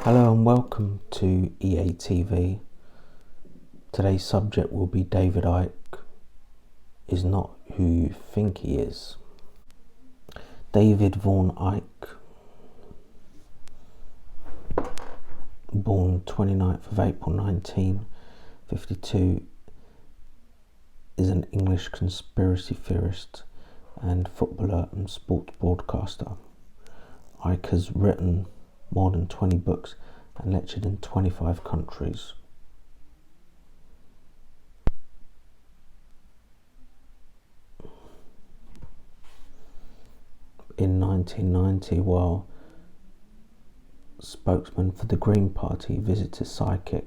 Hello and welcome to EATV. Today's subject will be David Icke is not who you think he is. David Vaughan Icke, born 29th of April 1952, is an English conspiracy theorist and footballer and sports broadcaster. Icke has written more than 20 books and lectured in 25 countries. In 1990, while spokesman for the Green Party visited Icke,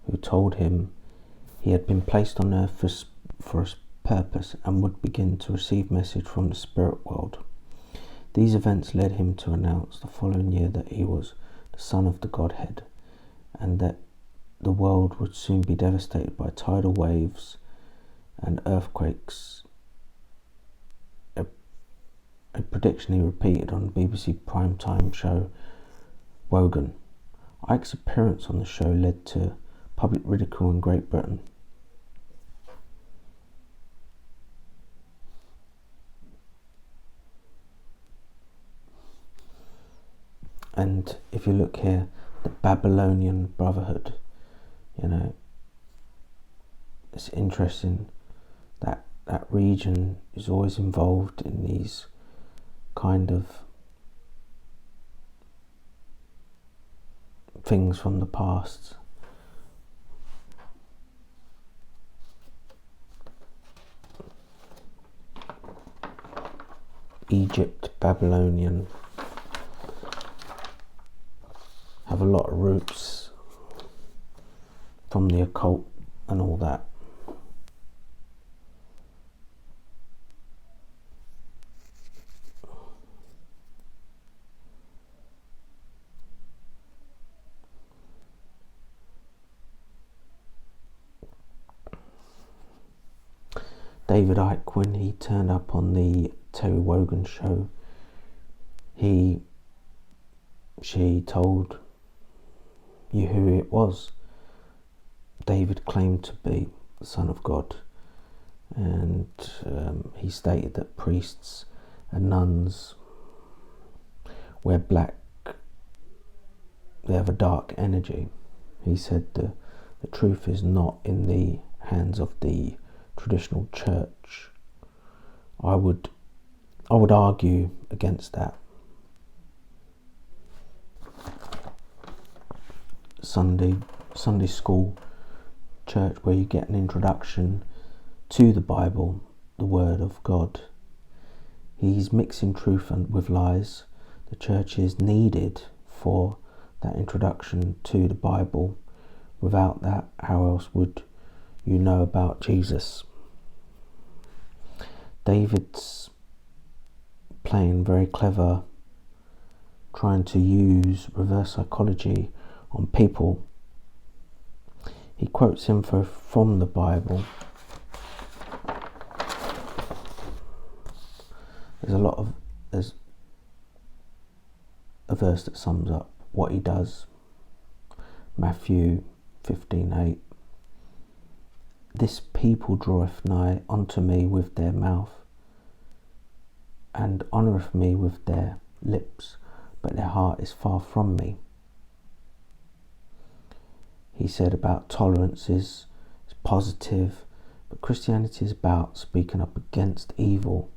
who told him he had been placed on earth for a purpose and would begin to receive message from the spirit world. These events led him to announce the following year that he was the son of the Godhead and that the world would soon be devastated by tidal waves and earthquakes, a prediction he repeated on the BBC primetime show Wogan. Icke's appearance on the show led to public ridicule in Great Britain. And if you look here, the Babylonian Brotherhood, it's interesting that that region is always involved in these kind of things from the past. Egypt, Babylonian, have a lot of roots from the occult and all that. David Icke, when he turned up on the Terry Wogan show, she told you who it was. David claimed to be the Son of God, and he stated that priests and nuns wear black, they have a dark energy. He said the truth is not in the hands of the traditional church. I would argue against that. Sunday school church, where you get an introduction to the Bible, the Word of God. He's mixing truth with lies. The church is needed for that introduction to the Bible. Without that, how else would you know about Jesus? David's playing very clever, trying to use reverse psychology on people. He quotes info from the Bible. There's a verse that sums up what he does. Matthew 15:8. This people draweth nigh unto me with their mouth, and honoureth me with their lips, but their heart is far from me. He said about tolerance is positive, but Christianity is about speaking up against evil.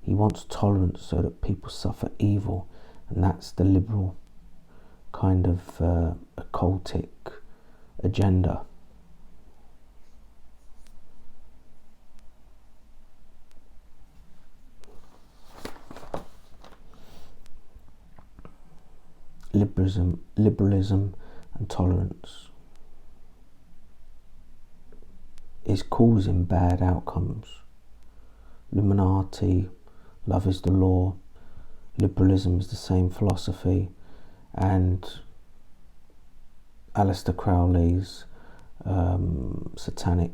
He wants tolerance so that people suffer evil, and that's the liberal kind of occultic agenda. Liberalism and tolerance is causing bad outcomes. Illuminati, love is the law. Liberalism is the same philosophy, and Aleister Crowley's satanic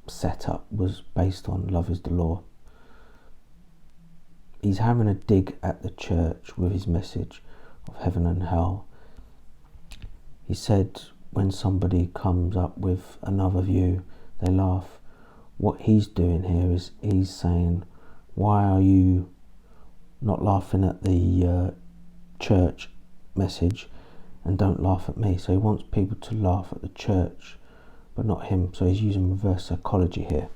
setup was based on love is the law. He's having a dig at the church with his message of heaven and hell, He said when somebody comes up with another view, they laugh. What he's doing here is he's saying, why are you not laughing at the church message and don't laugh at me? So he wants people to laugh at the church but not him. So he's using reverse psychology here.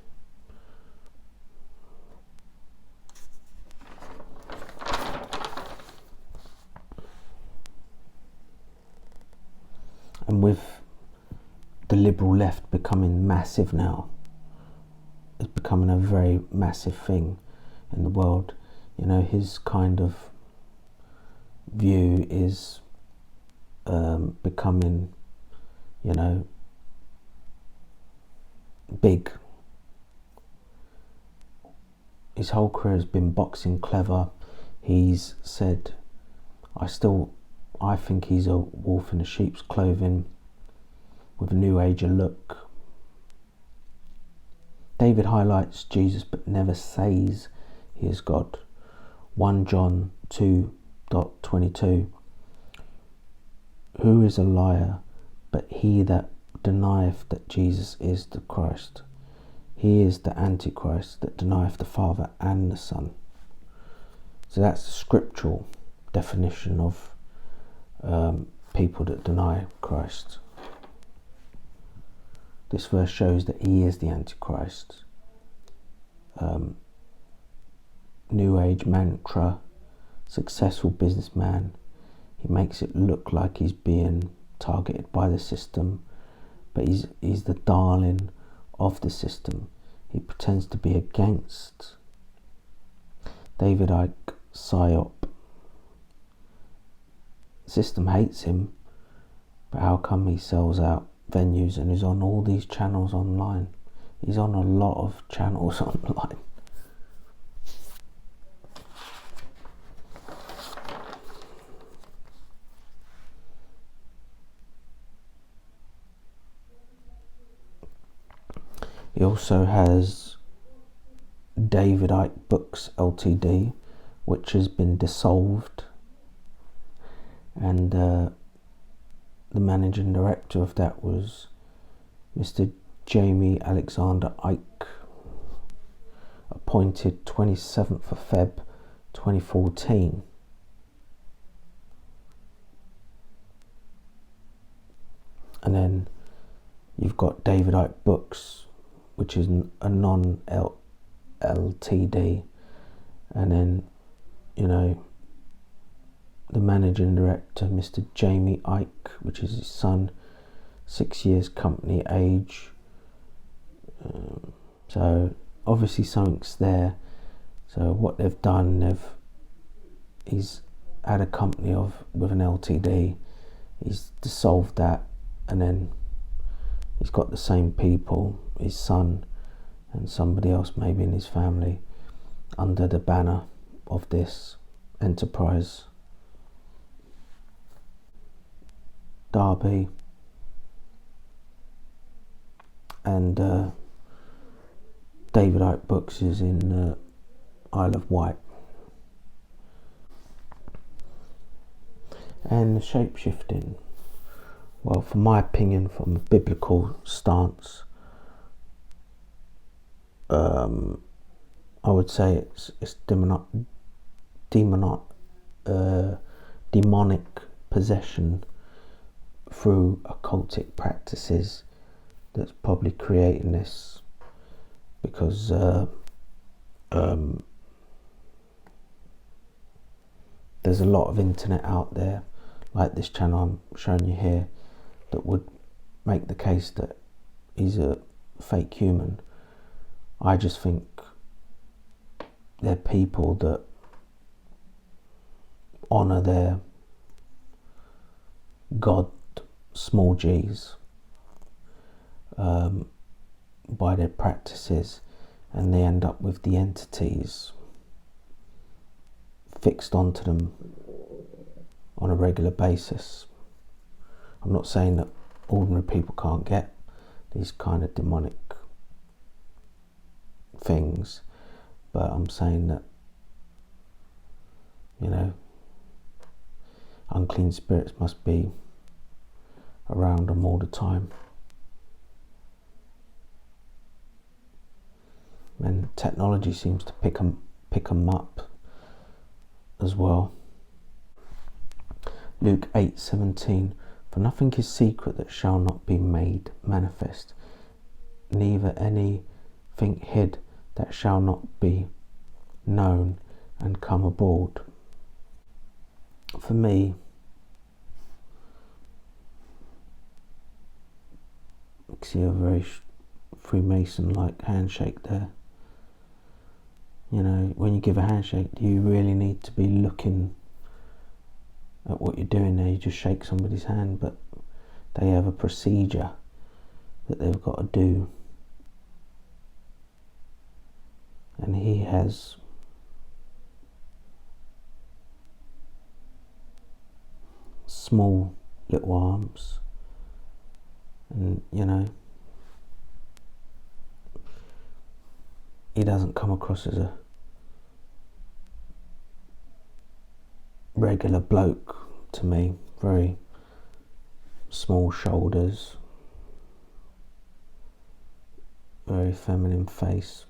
And with the liberal left becoming massive now, it's becoming a very massive thing in the world. You know, his kind of view is becoming, you know, big. His whole career has been boxing clever. He's said, I think he's a wolf in a sheep's clothing with a new age look. David highlights Jesus but never says he is God. 1 John 2:22. Who is a liar but he that denieth that Jesus is the Christ? He is the Antichrist that denieth the Father and the Son. So that's the scriptural definition of people that deny Christ. This verse shows that he is the Antichrist. New Age mantra, successful businessman. He makes it look like he's being targeted by the system, but he's the darling of the system. He pretends to be against. David Icke, psyop. System hates him, but how come he sells out venues and is on all these channels online? He's on a lot of channels online. He also has David Icke Books Ltd, which has been dissolved, and the managing director of that was Mr. Jamie Alexander Icke, appointed 27th of Feb 2014. And then you've got David Icke Books, which is a non-LTD, and then, you know, the managing director, Mr. Jamie Icke, which is his son, 6 years company age. So obviously something's there. So what they've done, he's had a company with an LTD, he's dissolved that, and then he's got the same people, his son and somebody else maybe in his family, under the banner of this enterprise. Derby and David Icke Books is in Isle of Wight. And shapeshifting, well, from my opinion, from a biblical stance, I would say it's demonic possession through occultic practices that's probably creating this, because there's a lot of internet out there, like this channel I'm showing you here, that would make the case that he's a fake human. I just think they're people that honour their God, small g's, by their practices, and they end up with the entities fixed onto them on a regular basis. I'm not saying that ordinary people can't get these kind of demonic things, but I'm saying that, you know, unclean spirits must be around them all the time. And technology seems to pick them up as well. Luke 8:17, for nothing is secret that shall not be made manifest, neither anything hid that shall not be known and come aboard. For me, you see a very Freemason-like handshake there. You know, when you give a handshake, do you really need to be looking at what you're doing there? You just shake somebody's hand, but they have a procedure that they've got to do. And he has small little arms, and you know, he doesn't come across as a regular bloke to me. Very small shoulders, very feminine face.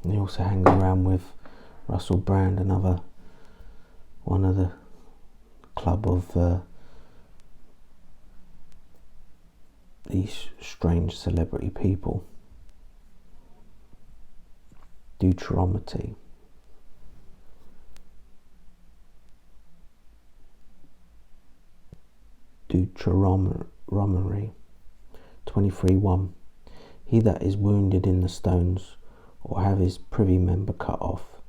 And he also hangs around with Russell Brand, one of the club of these strange celebrity people. Deuteronomy. Deuteronomy 23:1. He that is wounded in the stones, or have his privy member cut off,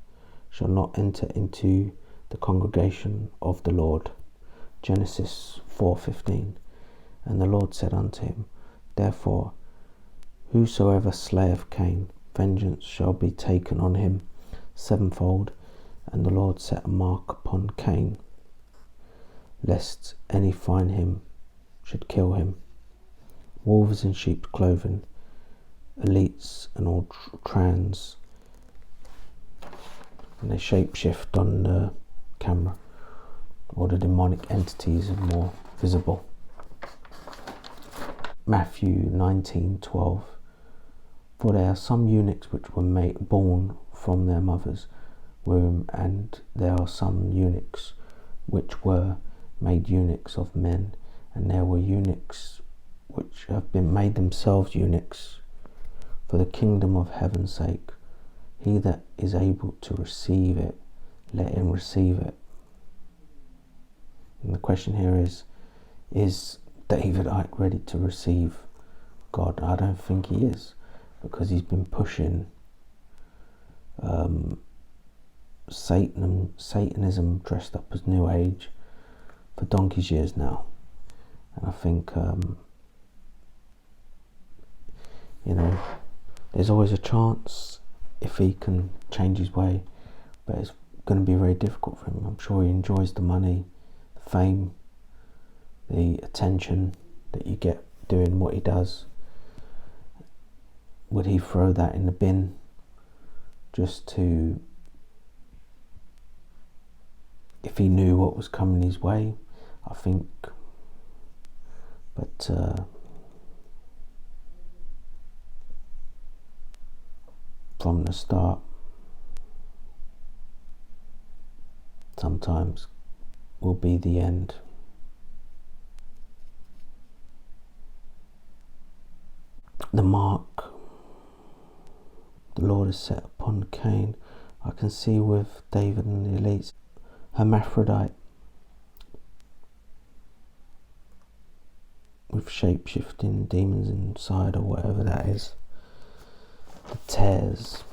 shall not enter into the congregation of the Lord. Genesis 4:15. And the Lord said unto him, therefore, whosoever slayeth Cain, vengeance shall be taken on him sevenfold. And the Lord set a mark upon Cain, lest any find him should kill him. Wolves in sheep's clothing, elites and all trans, and they shapeshift on the camera, or the demonic entities are more visible. Matthew 19:12. For there are some eunuchs which were born from their mother's womb, and there are some eunuchs which were made eunuchs of men, and there were eunuchs which have been made themselves eunuchs for the kingdom of heaven's sake. He that is able to receive it, let him receive it. And the question here is David Icke ready to receive God? I don't think he is, because he's been pushing Satanism dressed up as New Age for donkey's years now. And I think, you know, there's always a chance if he can change his way, but it's going to be very difficult for him. I'm sure he enjoys the money, the fame, the attention that you get doing what he does. Would he throw that in the bin just to, if he knew what was coming his way? I think, but from the start, sometimes will be the end. The mark the Lord has set upon Cain, I can see with David and the elites, hermaphrodite, with shape-shifting demons inside, or whatever that is. The tears,